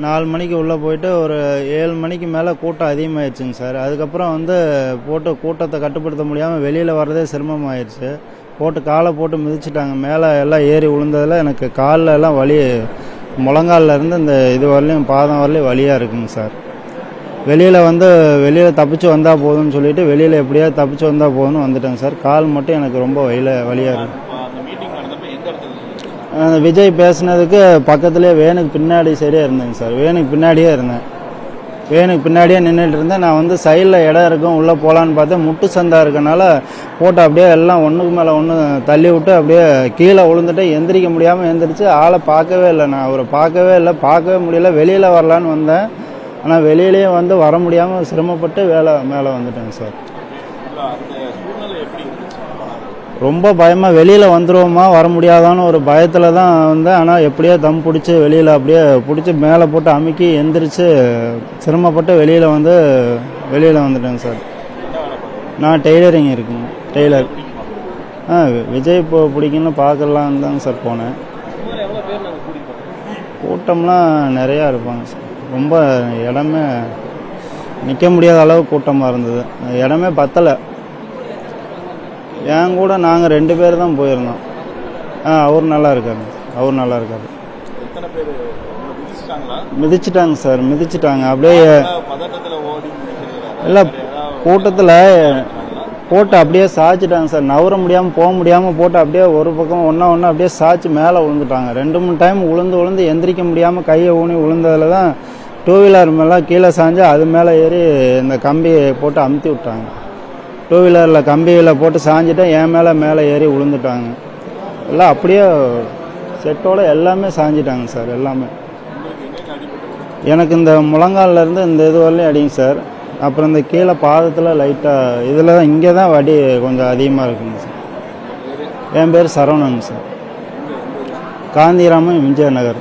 4 மணிக்கு உள்ளே போயிட்டு ஒரு 7 மணிக்கு மேலே கூட்டம் அதிகமாகிடுச்சுங்க சார். அதுக்கப்புறம் வந்து போட்டு கூட்டத்தை கட்டுப்படுத்த முடியாமல் வெளியில் வர்றதே சிரமமாயிடுச்சு. காலை போட்டு மிதிச்சிட்டாங்க. மேலே எல்லாம் ஏறி விழுந்ததில் எனக்கு காலில் எல்லாம் வலி, முழங்காலில் இருந்து இந்த இது வரலையும் பாதம் வரலையும் வலியாக இருக்குங்க சார். வெளியில் தப்பிச்சு வந்தால் போதும்னு சொல்லிட்டு வெளியில் எப்படியாவது தப்பிச்சு வந்தால் போதும்னு வந்துட்டேங்க சார். கால் மட்டும் எனக்கு ரொம்ப வலியாக இருக்கு. விஜய் பேசுனதுக்கு பக்கத்துலேயே வேனுக்கு பின்னாடி சரியாக இருந்தேங்க சார். வேனுக்கு பின்னாடியே இருந்தேன். வேனுக்கு பின்னாடியே நின்றுட்டு இருந்தேன். நான் வந்து சைடில் இடம் இருக்கும் உள்ளே போகலான்னு பார்த்தேன். முட்டு சந்தா இருக்கனால போட்டு அப்படியே எல்லாம் ஒன்றுக்கு மேலே ஒன்று தள்ளி விட்டு அப்படியே கீழே விழுந்துட்டு எந்திரிக்க முடியாமல் எந்திரிச்சு ஆளை பார்க்கவே இல்லை. நான் அவரை பார்க்கவே முடியல. வெளியில் வரலான்னு வந்தேன். ஆனால் வெளியிலேயே வந்து வர முடியாமல் சிரமப்பட்டு மேலே வந்துட்டேங்க சார். ரொம்ப பயமாக வெளியில் வந்துடுவோமா வர முடியாதான்னு ஒரு பயத்தில் தான் வந்தேன். ஆனால் எப்படியோ தம் பிடிச்சி வெளியில் அப்படியே பிடிச்சி மேலே போட்டு அமுக்கி எந்திரிச்சு சிரமப்பட்டு வெளியில் வந்துட்டேங்க சார். நான் டெய்லரிங் இருக்குங்க, டெய்லர். விஜய் இப்போ பிடிக்குன்னு பார்க்கலான்னு தாங்க சார் போனேன். கூட்டம்லாம் நிறையா இருப்பாங்க சார். ரொம்ப இடமே நிற்க முடியாத அளவு கூட்டமாக இருந்தது. இடமே பத்தலை. என் கூட நாங்கள் 2 பேர் தான் போயிருந்தோம். அவர் நல்லா இருக்காரு. மிதிச்சிட்டாங்க சார், மிதிச்சிட்டாங்க. அப்படியே இல்லை, கூட்டத்தில் போட்டு அப்படியே சாய்ச்சிட்டாங்க சார். நவர முடியாமல் போக முடியாமல் போட்டு அப்படியே ஒரு பக்கம் ஒன்றா அப்படியே சாய்ச்சி மேலே விழுந்துட்டாங்க. 2-3 டைம் விழுந்து எந்திரிக்க முடியாமல் கையை ஊனி விழுந்ததில் தான் 2 வீலர் மேலே கீழே சாஞ்சு அது மேலே ஏறி இந்த கம்பி போட்டு அமுத்தி விட்டாங்க. 2 வீலரில் கம்பியில் போட்டு சாஞ்சிட்டு என் மேலே ஏறி விழுந்துட்டாங்க. எல்லாம் அப்படியே செட்டோட எல்லாமே சாஞ்சிட்டாங்க சார். எல்லாமே எனக்கு இந்த முழங்காலிலேருந்து இந்த இது வரலையும் அடிங்க சார். அப்புறம் இந்த கீழே பாதத்தில் லைட்டாக இதில் தான் இங்கே தான் வடி கொஞ்சம் அதிகமாக இருக்குங்க சார். என் பேர் சரவணங்க சார். காந்திராமன் எம்ஜிஆர் நகர்.